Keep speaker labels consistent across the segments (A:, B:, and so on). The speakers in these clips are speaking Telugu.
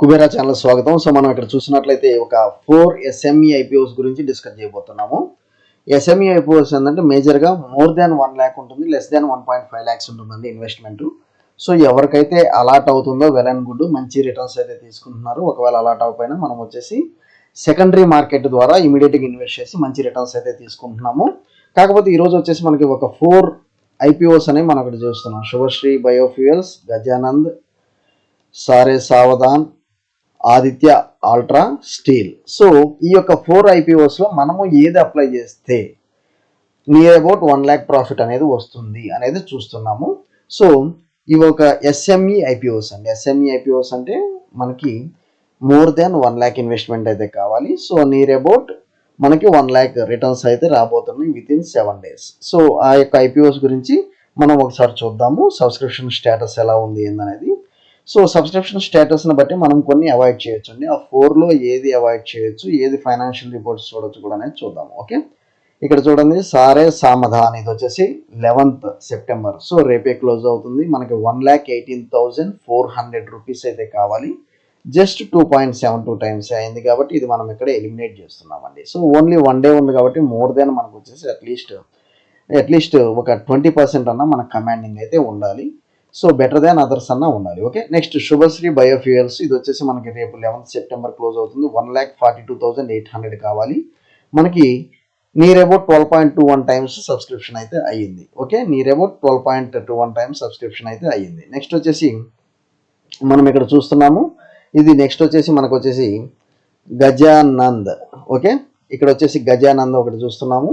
A: కుబేరా ఛానల్ స్వాగతం. సో మనం ఇక్కడ చూసినట్లయితే ఒక 4 ఎస్ఎంఈ ఐపీఓస్ గురించి డిస్కస్ చేయబోతున్నాము. ఎస్ఎంఈ ఐపీఓస్ ఏంటంటే మేజర్గా మోర్ దాన్ 1 lakh ఉంటుంది, లెస్ దాన్ 1.5 lakhs ఉంటుందండి ఇన్వెస్ట్మెంట్. సో ఎవరికైతే అలాట్ అవుతుందో వెల్ అండ్ గుడ్, మంచి రిటర్న్స్ అయితే తీసుకుంటున్నారు. ఒకవేళ అలాట్ అవ్వకపోయినా మనం వచ్చేసి సెకండరీ మార్కెట్ ద్వారా ఇమీడియట్గా ఇన్వెస్ట్ చేసి మంచి రిటర్న్స్ అయితే తీసుకుంటున్నాము. కాకపోతే ఈరోజు వచ్చేసి మనకి ఒక 4 ఐపీఓస్ అనేవి మనం ఇక్కడ చూస్తున్నాం. శుభశ్రీ బయోఫ్యూయల్స్, గజానంద్, సారే సావధాన్, ఆదిత్య అల్ట్రా స్టీల్. సో ఈ యొక్క 4 ఐపీఓస్లో మనము ఏది అప్లై చేస్తే నియర్ అబౌట్ 1 lakh ప్రాఫిట్ అనేది వస్తుంది అనేది చూస్తున్నాము. సో ఇవి ఒక ఎస్ఎంఈ ఐపీఓస్ అండి. ఎస్ఎంఈ ఐపీఓస్ అంటే మనకి మోర్ దాన్ 1 lakh ఇన్వెస్ట్మెంట్ అయితే కావాలి. సో నియర్ అబౌట్ మనకి 1 lakh రిటర్న్స్ అయితే రాబోతున్నాయి విత్ ఇన్ 7 days. సో ఆ యొక్క ఐపీఓస్ గురించి మనం ఒకసారి చూద్దాము. సబ్స్క్రిప్షన్ స్టేటస్ ఎలా ఉంది ఏందనేది. సో సబ్స్క్రిప్షన్ స్టేటస్ని బట్టి మనం కొన్ని అవాయిడ్ చేయొచ్చు అండి. ఆ 4లో ఏది అవాయిడ్ చేయొచ్చు, ఏది ఫైనాన్షియల్ రిపోర్ట్స్ చూడొచ్చు కూడా అనేది చూద్దాము. ఓకే, ఇక్కడ చూడండి, సారే సామధాన్, ఇది వచ్చేసి 11th September. సో రేపే క్లోజ్ అవుతుంది. మనకి 1,18,400 రూపీస్ అయితే కావాలి. జస్ట్ 2.72 times అయింది కాబట్టి ఇది మనం ఇక్కడ ఎలిమినేట్ చేస్తున్నామండి. సో ఓన్లీ 1 day ఉంది కాబట్టి మోర్ దెన్ మనకు వచ్చేసి అట్లీస్ట్ ఒక 20% అన్న మన కమాండింగ్ అయితే ఉండాలి. సో బెటర్ దాన్ అదర్స్ అన్న ఉండాలి. ఓకే, నెక్స్ట్ శుభశ్రీ బయోఫ్యూయల్స్, ఇది వచ్చేసి మనకి రేపు 11th September క్లోజ్ అవుతుంది. 1,42,800 కావాలి. మనకి నియర్ అబౌట్ 12.21 times సబ్స్క్రిప్షన్ అయితే అయ్యింది. Okay, near about 12.21 times subscription అయితే అయ్యింది. నెక్స్ట్ వచ్చేసి మనం ఇక్కడ చూస్తున్నాము, ఇది నెక్స్ట్ వచ్చేసి మనకు వచ్చేసి గజానంద్. ఓకే, ఇక్కడ వచ్చేసి గజానంద్ ఒకటి చూస్తున్నాము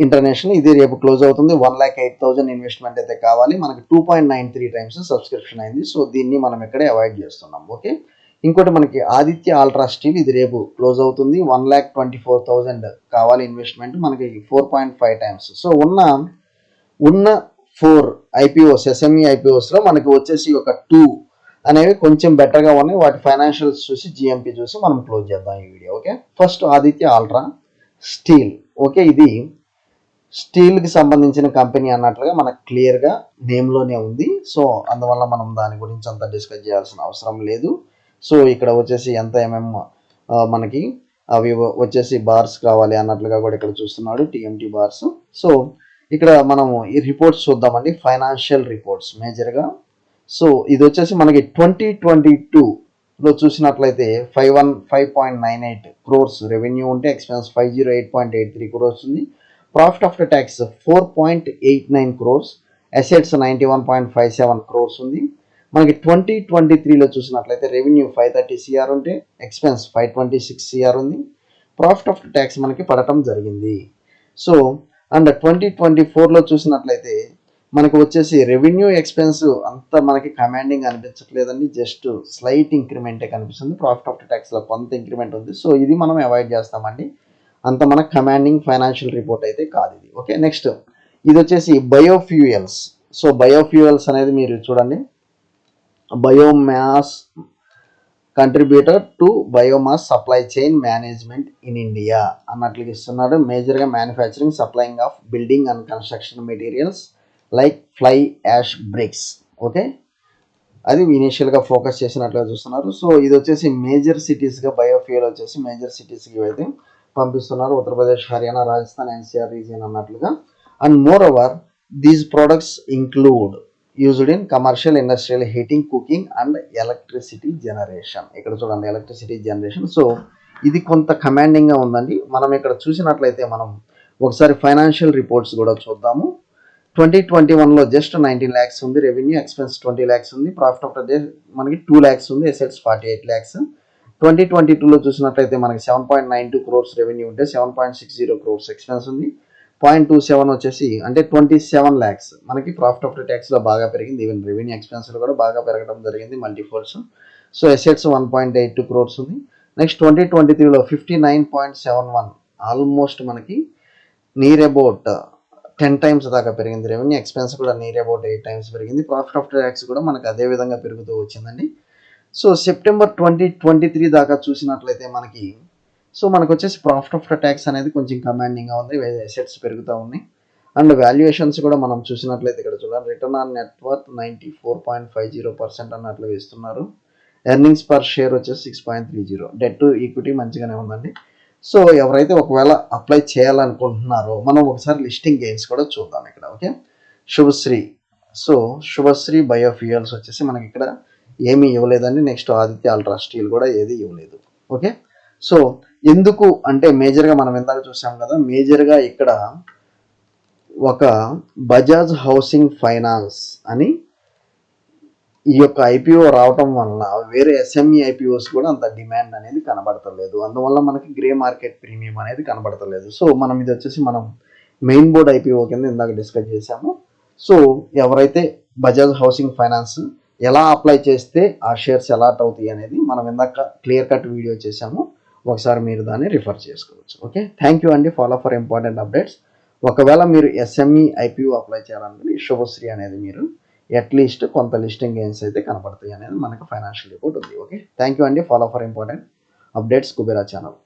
A: ఇంటర్నేషనల్, ఇది రేపు క్లోజ్ అవుతుంది. 1,08,000 ఇన్వెస్ట్మెంట్ అయితే కావాలి. మనకి 2.93 times సబ్స్క్రిప్షన్ అయింది. సో దీన్ని మనం ఇక్కడే అవాయిడ్ చేస్తున్నాం. ఓకే, ఇంకోటి మనకి ఆదిత్య అల్ట్రా స్టీల్, ఇది రేపు క్లోజ్ అవుతుంది. 1,24,000 కావాలి ఇన్వెస్ట్మెంట్, మనకి 4.5 times. సో ఉన్న 4 ఐపీఓస్ ఎస్ఎంఈ ఐపీఓస్లో మనకి వచ్చేసి ఒక 2 అనేవి కొంచెం బెటర్గా ఉన్నాయి. వాటి ఫైనాన్షియల్స్ చూసి జిఎంపీ చూసి మనం క్లోజ్ చేద్దాం ఈ video. Okay, first Aditya ultra steel. Okay, ఇది స్టీల్కి సంబంధించిన కంపెనీ అన్నట్లుగా మనకు క్లియర్గా నేమ్లోనే ఉంది. సో అందువల్ల మనం దాని గురించి అంతా డిస్కస్ చేయాల్సిన అవసరం లేదు. సో ఇక్కడ వచ్చేసి ఎంత మనకి అవి వచ్చేసి బార్స్ కావాలి అన్నట్లుగా కూడా ఇక్కడ చూస్తున్నాడు, టీఎంటీ బార్స్. సో ఇక్కడ మనము ఈ రిపోర్ట్స్ చూద్దామండి, ఫైనాన్షియల్ రిపోర్ట్స్ మేజర్గా. సో ఇది వచ్చేసి మనకి 2022లో చూసినట్లయితే 515.98 crores రెవెన్యూ ఉంటే ఎక్స్పెన్స్ 508.83 crores ఉంది. Profit after tax 4.89 crores, assets 91.57 crores ఉంది. మనకి 2023లో చూసినట్లయితే రెవెన్యూ 530 CR ఉంటే ఎక్స్పెన్స్ 526 CR ఉంది. ప్రాఫిట్ ఆఫ్టర్ ట్యాక్స్ మనకి పడటం జరిగింది. సో అండ్ 2024లో చూసినట్లయితే మనకు వచ్చేసి రెవెన్యూ ఎక్స్పెన్స్ అంత మనకి కమాండింగ్ అనిపించట్లేదండి, జస్ట్ స్లైట్ ఇంక్రిమెంటే కనిపిస్తుంది. ప్రాఫిట్ ఆఫ్టర్ ట్యాక్స్లో కొంత ఇంక్రిమెంట్ ఉంది. సో ఇది మనం అవాయిడ్ చేస్తామండి, అంత మనకు కమాండింగ్ ఫైనాన్షియల్ రిపోర్ట్ అయితే కాదు ఇది. ఓకే, నెక్స్ట్ ఇది వచ్చేసి బయోఫ్యూయల్స్. సో బయోఫ్యూయల్స్ అనేది మీరు చూడండి, biomass contributor to biomass supply chain management in India అన్నట్లుగా ఇస్తున్నాడు. మేజర్గా manufacturing supplying of building and construction materials like fly ash bricks. Okay, అది ఇనీషియల్గా ఫోకస్ చేసినట్లుగా చూస్తున్నారు. సో ఇది వచ్చేసి మేజర్ సిటీస్గా బయోఫ్యూయల్ వచ్చేసి మేజర్ సిటీస్కి అయితే పంపిస్తున్నారు, ఉత్తరప్రదేశ్, హర్యానా, రాజస్థాన్, ఎన్సీఆర్ రీజియన్ అన్నట్లుగా. And moreover these products include used in commercial, industrial heating, cooking and electricity generation. ఇక్కడ చూడండి ఎలక్ట్రిసిటీ జనరేషన్. సో ఇది కొంత కమాండింగ్గా ఉందండి. మనం ఇక్కడ చూసినట్లయితే మనం ఒకసారి ఫైనాన్షియల్ రిపోర్ట్స్ కూడా చూద్దాము. 2021లో జస్ట్ 19 lakhs ఉంది రెవెన్యూ, ఎక్స్పెన్స్ 20 lakhs ఉంది, ప్రాఫిట్ ఆఫ్టర్ డే మనకి 2 lakhs ఉంది, అసెట్స్ 48 lakhs. 2022లో చూసినట్లయితే మనకి 7.92 crores రెవెన్యూ ఉంటే 7.60 crores ఎక్స్పెన్స్ ఉంది. 0.27 వచ్చేసి అంటే 27 lakhs మనకి ప్రాఫిట్ ఆఫ్టర్ ట్యాక్స్లో బాగా పెరిగింది. ఈవెన్ రెవెన్యూ ఎక్స్పెన్స్లో కూడా బాగా పెరగడం జరిగింది, మల్టీఫోల్డ్స్. సో అసెట్స్ 1.82 crores ఉంది. నెక్స్ట్ 2023లో 59.71, ఆల్మోస్ట్ మనకి నియర్ అబౌట్ 10 times దాకా పెరిగింది. రెవెన్యూ ఎక్స్పెన్స్ కూడా నియర్ అబౌట్ 8 times పెరిగింది. ప్రాఫిట్ ఆఫ్టర్ ట్యాక్స్ కూడా మనకు అదే విధంగా పెరుగుతూ వచ్చిందండి. సో సెప్టెంబర్ 2023 దాకా చూసినట్లయితే మనకి మనకు వచ్చేసి ప్రాఫిట్ ఆఫ్టర్ ట్యాక్స్ అనేది కొంచెం కమాండింగ్గా ఉంది, అసెట్స్ పెరుగుతూ ఉన్నాయి. అండ్ వాల్యుయేషన్స్ కూడా మనం చూసినట్లయితే ఇక్కడ చూడండి, రిటర్న్ ఆన్ నెట్వర్త్ 94.50% అన్నట్లు ఇస్తున్నారు. ఎర్నింగ్స్ పర్ షేర్ వచ్చేసి 6.30, డెట్ టు ఈక్విటీ మంచిగానే ఉందండి. సో ఎవరైతే ఒకవేళ అప్లై చేయాలనుకుంటున్నారో మనం ఒకసారి లిస్టింగ్ గెయిన్స్ కూడా చూద్దాం ఇక్కడ. Okay, Subhashree. So Subhashree biofuels వచ్చేసి మనకి ఇక్కడ ఏమీ ఇవ్వలేదండి. నెక్స్ట్ ఆదిత్య అల్ట్రా స్టీల్ కూడా ఏది ఇవ్వలేదు. ఓకే, సో ఎందుకు అంటే మేజర్గా మనం ఇందాక చూసాం కదా, మేజర్గా ఇక్కడ ఒక బజాజ్ హౌసింగ్ ఫైనాన్స్ అని ఈ యొక్క ఐపీఓ రావటం వల్ల వేరే ఎస్ఎంఈ ఐపీఓస్ కూడా అంత డిమాండ్ అనేది కనబడతలేదు. అందువల్ల మనకి గ్రే మార్కెట్ ప్రీమియం అనేది కనబడతలేదు. సో మనం ఇది వచ్చేసి మనం మెయిన్ బోర్డ్ ఐపీఓ కింద ఇందాక డిస్కస్ చేసాము. సో ఎవరైతే బజాజ్ హౌసింగ్ ఫైనాన్స్ ఎలా అప్లై చేస్తే ఆ షేర్స్ ఎలా అవుతాయి అనేది మనం ఇందాక క్లియర్ కట్ వీడియో చేసాము. ఒకసారి మీరు దాన్ని రిఫర్ చేసుకోవచ్చు. ఓకే, థ్యాంక్ యూ అండి. Follow for important updates. ఒకవేళ మీరు ఎస్ఎంఈ ఐపీఓ అప్లై చేయాలనుకుంటే శుభశ్రీ అనేది మీరు అట్లీస్ట్ కొంత లిస్టింగ్ గెయిన్స్ అయితే కనపడతాయి అనేది మనకు ఫైనాన్షియల్ రిపోర్ట్ ఉంది. ఓకే, థ్యాంక్ యూ అండి. Follow for important updates Kubera channel.